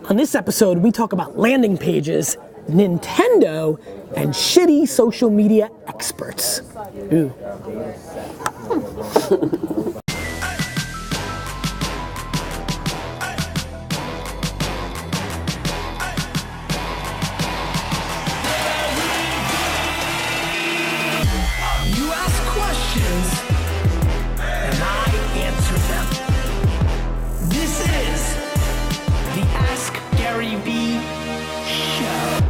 On this episode, we talk about landing pages, Nintendo, and shitty social media experts. Ooh. You ask questions, and I answer them. This is the Ask Gary Vee Show.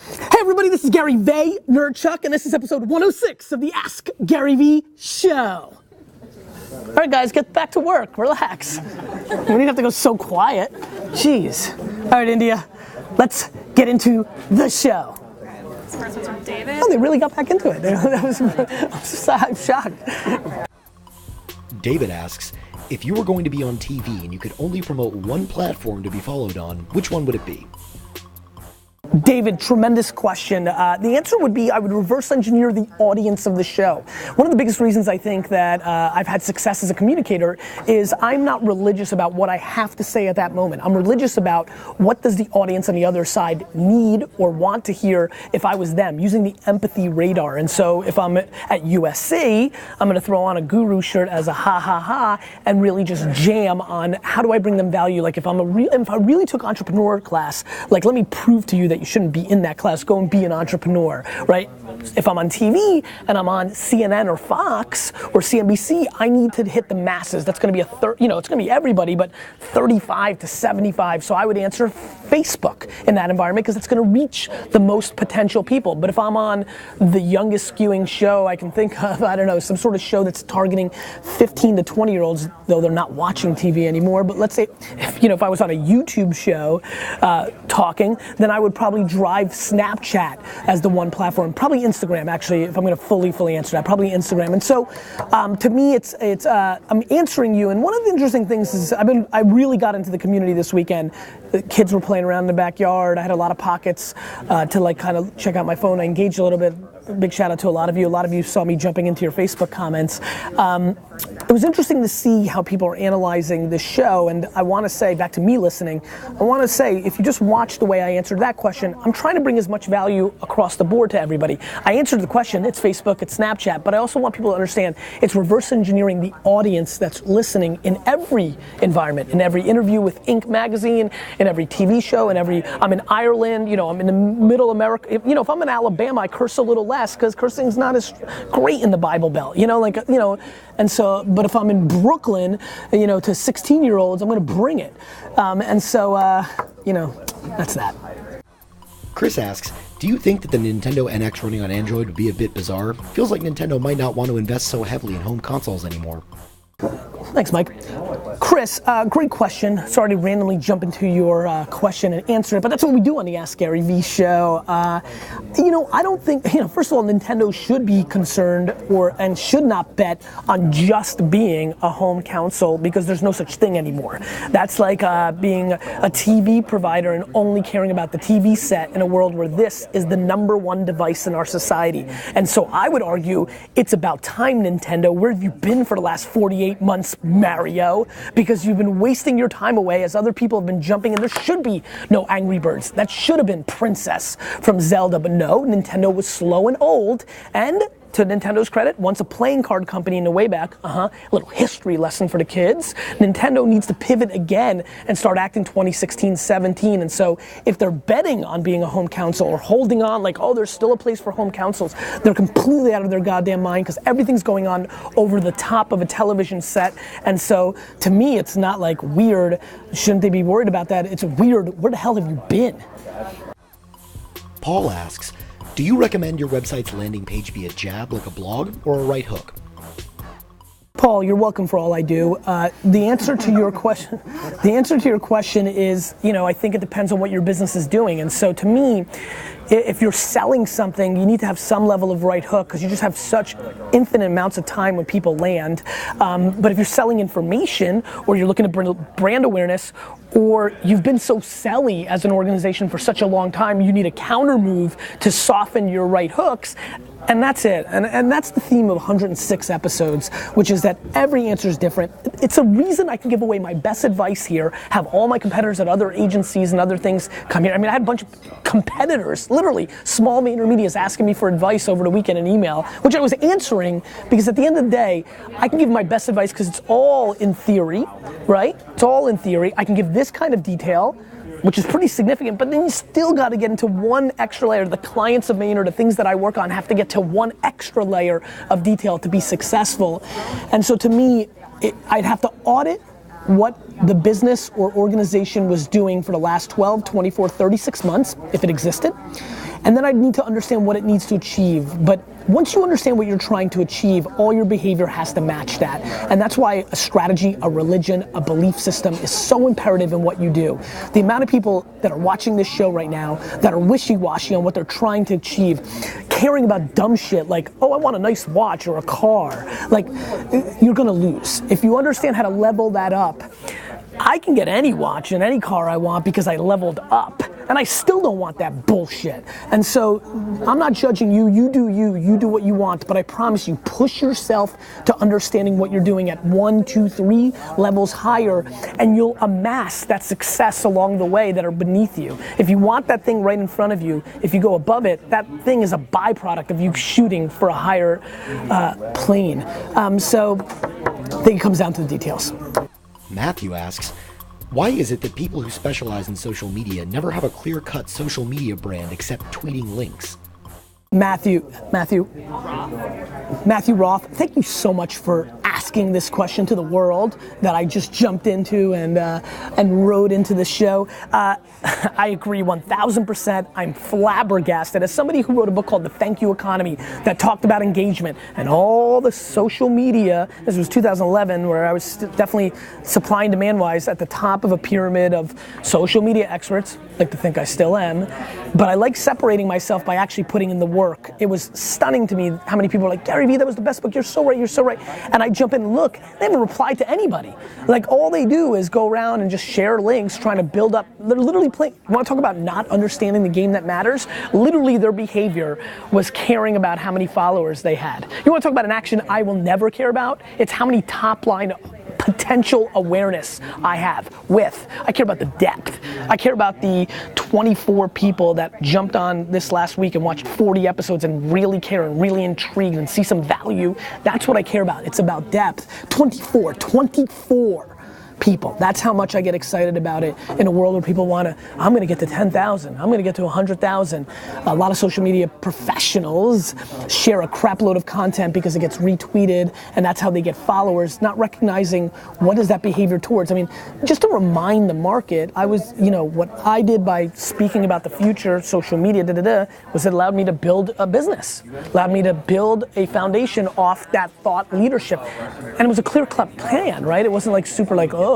Hey everybody, this is Gary Vee, Nerdchuck, and this is episode 106 of the Ask Gary Vee Show. All right guys, get back to work, relax. We don't have to go so quiet. Jeez. All right, India, let's get into the show. First one's from David. Oh, they really got back into it. I'm shocked. David asks, if you were going to be on TV and you could only promote one platform to be followed on, which one would it be? David, tremendous question. The answer would be I would reverse engineer the audience of the show. One of the biggest reasons I think that I've had success as a communicator is I'm not religious about what I have to say at that moment. I'm religious about what does the audience on the other side need or want to hear if I was them, using the empathy radar. And so if I'm at USC, I'm gonna throw on a guru shirt as a ha ha ha and really just jam on how do I bring them value. Like if I really took entrepreneur class, like let me prove to you that you shouldn't be in that class, go and be an entrepreneur, right? If I'm on TV and I'm on CNN or Fox or CNBC, I need to hit the masses. That's gonna be it's gonna be everybody, but 35 to 75. So I would answer Facebook in that environment because it's gonna reach the most potential people. But if I'm on the youngest skewing show I can think of, I don't know, some sort of show that's targeting 15 to 20 year olds, though they're not watching TV anymore, but let's say, if I was on a YouTube show talking, then I would probably drive Snapchat as the one platform, probably Instagram actually, if I'm gonna fully answer that, probably Instagram. And so to me, I'm answering you, and one of the interesting things is I really got into the community this weekend. The kids were playing around in the backyard. I had a lot of pockets to like kind of check out my phone. I engaged a little bit. Big shout out to a lot of you. A lot of you saw me jumping into your Facebook comments. It was interesting to see how people are analyzing the show, and I want to say, back to me listening, I want to say, if you just watch the way I answered that question, I'm trying to bring as much value across the board to everybody. I answered the question, it's Facebook, it's Snapchat, but I also want people to understand it's reverse engineering the audience that's listening in every environment, in every interview with Inc. magazine, in every TV show, I'm in Ireland, I'm in the middle America. If I'm in Alabama, I curse a little less because cursing's not as great in the Bible Belt, and so, but if I'm in Brooklyn, to 16-year-olds, I'm gonna bring it. That's that. Chris asks, do you think that the Nintendo NX running on Android would be a bit bizarre? Feels like Nintendo might not want to invest so heavily in home consoles anymore. Thanks, Mike. Chris, great question. Sorry to randomly jump into your question and answer it, but that's what we do on the Ask Gary Vee Show. I don't think, first of all, Nintendo should be concerned and should not bet on just being a home console because there's no such thing anymore. That's like being a TV provider and only caring about the TV set in a world where this is the #1 device in our society. And so I would argue it's about time, Nintendo. Where have you been for the last 48 months, Mario? Because you've been wasting your time away as other people have been jumping, and there should be no Angry Birds. That should have been Princess from Zelda, but no, Nintendo was slow and old, and to Nintendo's credit, once a playing card company in the way back, a little history lesson for the kids, Nintendo needs to pivot again and start acting 2016, 17, and so if they're betting on being a home console or holding on like, there's still a place for home consoles, they're completely out of their goddamn mind because everything's going on over the top of a television set, and so to me, it's not like weird, shouldn't they be worried about that? It's weird, where the hell have you been? Paul asks, do you recommend your website's landing page be a jab like a blog or a right hook? Paul, you're welcome for all I do. The answer to your question is, I think it depends on what your business is doing. And so to me, if you're selling something, you need to have some level of right hook because you just have such infinite amounts of time when people land. But if you're selling information or you're looking to brand awareness, or you've been so selly as an organization for such a long time, you need a counter move to soften your right hooks. And that's it. And that's the theme of 106 episodes, which is that every answer is different. It's a reason I can give away my best advice here, have all my competitors at other agencies and other things come here. I mean, I had a bunch of competitors, literally small intermediates, asking me for advice over the weekend in email, which I was answering because at the end of the day, I can give my best advice because it's all in theory, right? It's all in theory. I can give this kind of detail, which is pretty significant, but then you still got to get into one extra layer. The clients of Maynard, the things that I work on, have to get to one extra layer of detail to be successful. And so to me, I'd have to audit what the business or organization was doing for the last 12, 24, 36 months, if it existed. And then I'd need to understand what it needs to achieve. But once you understand what you're trying to achieve, all your behavior has to match that. And that's why a strategy, a religion, a belief system is so imperative in what you do. The amount of people that are watching this show right now that are wishy-washy on what they're trying to achieve, caring about dumb shit like, oh, I want a nice watch or a car, like, you're gonna lose. If you understand how to level that up, I can get any watch and any car I want because I leveled up. And I still don't want that bullshit. And so I'm not judging you, you do what you want, but I promise you, push yourself to understanding what you're doing at 1, 2, 3 levels higher, and you'll amass that success along the way that are beneath you. If you want that thing right in front of you, if you go above it, that thing is a byproduct of you shooting for a higher plane. So I think it comes down to the details. Matthew asks, why is it that people who specialize in social media never have a clear-cut social media brand except tweeting links? Matthew Roth, thank you so much for asking this question to the world that I just jumped into and rode into the show. I agree 1000%. I'm flabbergasted. As somebody who wrote a book called The Thank You Economy that talked about engagement and all the social media, this was 2011, where I was definitely supply and demand-wise at the top of a pyramid of social media experts. I like to think I still am, but I like separating myself by actually putting in the work. It was stunning to me how many people were like, Gary Vee, that was the best book, you're so right. And I jump in and look, they haven't replied to anybody. Like, all they do is go around and just share links trying to build up. They're literally playing, you wanna talk about not understanding the game that matters? Literally their behavior was caring about how many followers they had. You wanna talk about an action I will never care about? It's how many top line potential awareness I have with. I care about the depth. I care about the 24 people that jumped on this last week and watched 40 episodes and really care and really intrigued and see some value. That's what I care about. It's about depth. 24 people. That's how much I get excited about it in a world where people want to, I'm going to get to 10,000. I'm going to get to 100,000. A lot of social media professionals share a crap load of content because it gets retweeted and that's how they get followers, not recognizing what is that behavior towards. I mean, just to remind the market, I was, what I did by speaking about the future, social media, was it allowed me to build a business, allowed me to build a foundation off that thought leadership. And it was a clear-cut plan, right? It wasn't like super like, oh,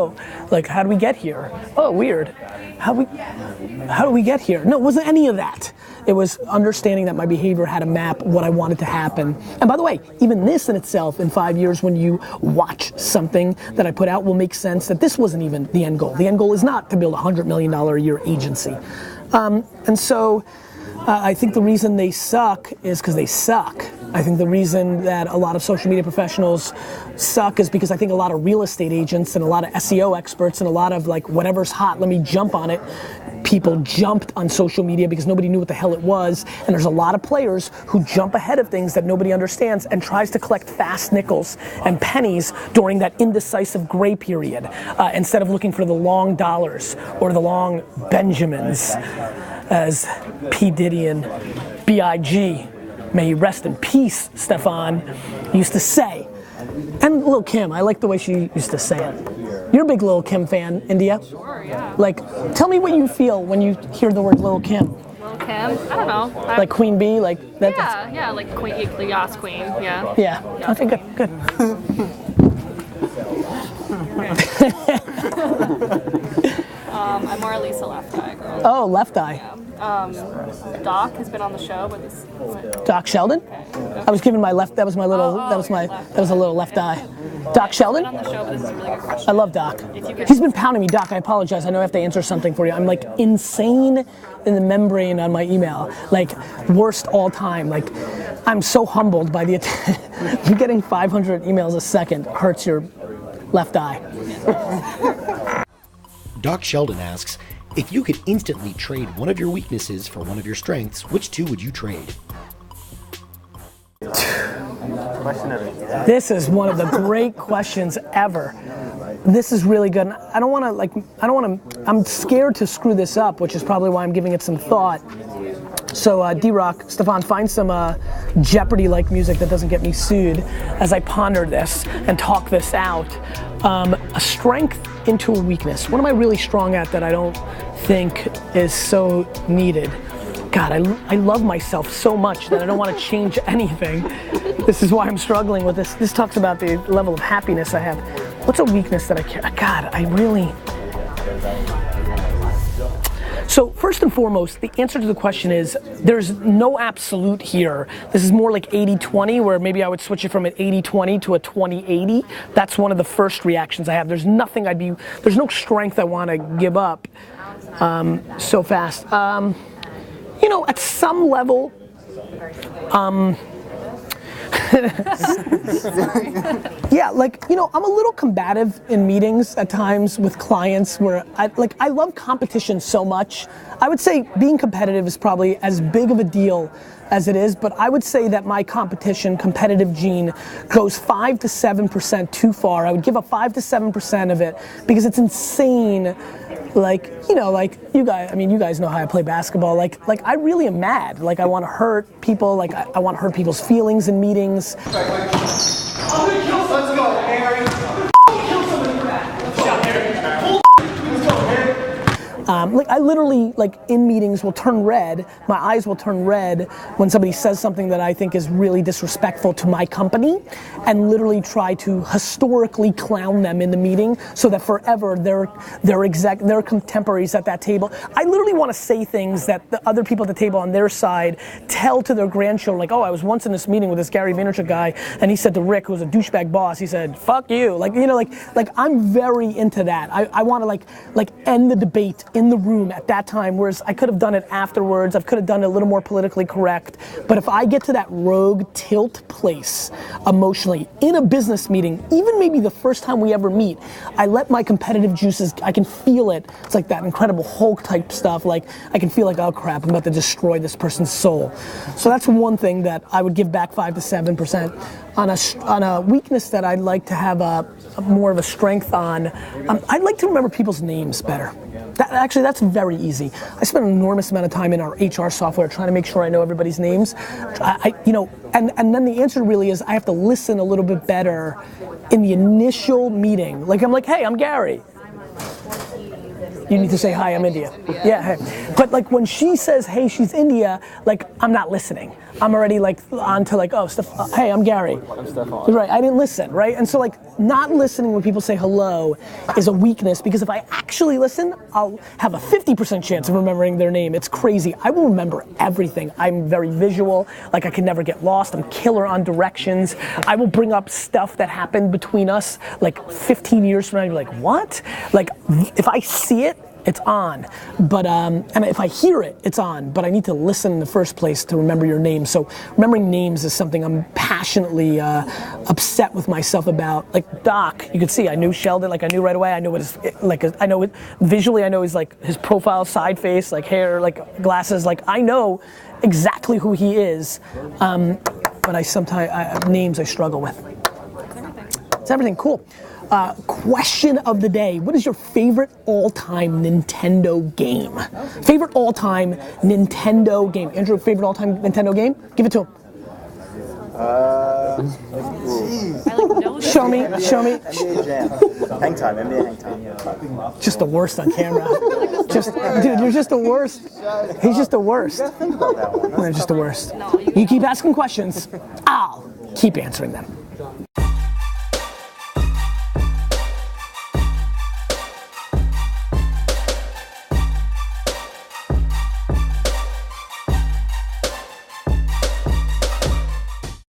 like, how do we get here? Oh, weird. How do we get here? No, it wasn't any of that. It was understanding that my behavior had a map what I wanted to happen. And by the way, even this in itself, in 5 years, when you watch something that I put out, will make sense that this wasn't even the end goal. The end goal is not to build a $100 million a year agency. And so I think the reason they suck is because they suck. I think the reason that a lot of social media professionals suck is because I think a lot of real estate agents and a lot of SEO experts and a lot of like whatever's hot, let me jump on it. People jumped on social media because nobody knew what the hell it was. And there's a lot of players who jump ahead of things that nobody understands and tries to collect fast nickels and pennies during that indecisive gray period instead of looking for the long dollars or the long Benjamins, as P. Diddy and B.I.G., may he rest in peace, Stefan, used to say. And Lil' Kim, I like the way she used to say it. You're a big Lil' Kim fan, India? Sure, yeah. Like, tell me what you feel when you hear the word Lil' Kim. Lil' Kim? I don't know. Like Queen Bee, like that? Yeah, like Queen, Yas Queen, yeah. Yeah, okay, good. I'm more Lisa Left Eye girl. Oh, Left Eye. Yeah. Doc has been on the show, but this. Doc Sheldon? I was giving my left, that was my little, that was a little left eye. Doc Sheldon? On the show, but this is a really good question. I love Doc. If you could- He's been pounding me. Doc, I apologize. I know I have to answer something for you. I'm like insane in the membrane on my email. Like worst all time. Like I'm so humbled by the you getting 500 emails a second hurts your left eye. Doc Sheldon asks, if you could instantly trade one of your weaknesses for one of your strengths, which two would you trade? This is one of the great questions ever. This is really good. I'm scared to screw this up, which is probably why I'm giving it some thought. So D-Rock, Stefan, find some Jeopardy-like music that doesn't get me sued as I ponder this and talk this out. A strength into a weakness. What am I really strong at that I don't think is so needed? God, I love myself so much that I don't want to change anything. This is why I'm struggling with this. This talks about the level of happiness I have. What's a weakness that I care? God, I really... So first and foremost, the answer to the question is, there's no absolute here. This is more like 80-20, where maybe I would switch it from an 80-20 to a 20-80. That's one of the first reactions I have. There's no strength I want to give up so fast. You know, at some level, yeah, like, you know, I'm a little combative in meetings at times with clients where I love competition so much. I would say being competitive is probably as big of a deal as it is, but I would say that my competitive gene goes 5 to 7% too far. I would give up 5 to 7% of it because it's insane. Like, you know, like you guys know how I play basketball. Like I really am mad. Like I want to hurt people. Like I want to hurt people's feelings in meetings. I'm gonna kill. Let's go, Harry. I'm gonna kill somebody for that. Let's go, Harry. Let's go, Harry. Like I literally, like in meetings, will turn red. My eyes will turn red when somebody says something that I think is really disrespectful to my company, and literally try to historically clown them in the meeting so that forever they're contemporaries at that table. I literally want to say things that the other people at the table on their side tell to their grandchildren, like, oh, I was once in this meeting with this Gary Vaynerchuk guy, and he said to Rick, who was a douchebag boss, he said, "Fuck you." Like, you know, like I'm very into that. I want to like end the debate in the room at that time, whereas I could have done it afterwards. I could have done it a little more politically correct. But if I get to that rogue tilt place emotionally in a business meeting, even maybe the first time we ever meet, I let my competitive juices, I can feel it. It's like that Incredible Hulk type stuff. Like I can feel like, oh crap, I'm about to destroy this person's soul. So that's one thing that I would give back 5 to 7%. On a weakness that I'd like to have a more of a strength on, I'd like to remember people's names better. That's very easy. I spend an enormous amount of time in our HR software trying to make sure I know everybody's names. You know, and then the answer really is I have to listen a little bit better in the initial meeting. Like I'm like, hey, I'm Gary. You need to say, hi, I'm India. Yeah, hey. But like when she says, hey, she's India, like I'm not listening. I'm already like on to like, oh, hey, I'm Gary. I'm Stefan. Right, I didn't listen, right? And so like not listening when people say hello is a weakness, because if I actually listen, I'll have a 50% chance of remembering their name. It's crazy. I will remember everything. I'm very visual, like I can never get lost. I'm killer on directions. I will bring up stuff that happened between us like 15 years from now, you're like, what? Like if I see it, it's on, but and if I hear it, it's on, but I need to listen in the first place to remember your name. So remembering names is something I'm passionately upset with myself about. Like Doc, you could see I knew Sheldon, like I knew right away. I know what his, like I know it visually. I know his like his profile, side face, like hair, like glasses. Like I know exactly who he is, but I sometimes names I struggle with. It's everything. Cool. Question of the day. What is your favorite all-time Nintendo game? Favorite all-time Nintendo game. Andrew, favorite all-time Nintendo game? Give it to him. Show me. NBA Jam. Hang time, NBA Hang Time. Just the worst on camera. Dude, you're just the worst. He's just the worst. Think about that one. You're just the worst. You keep asking questions, I'll keep answering them.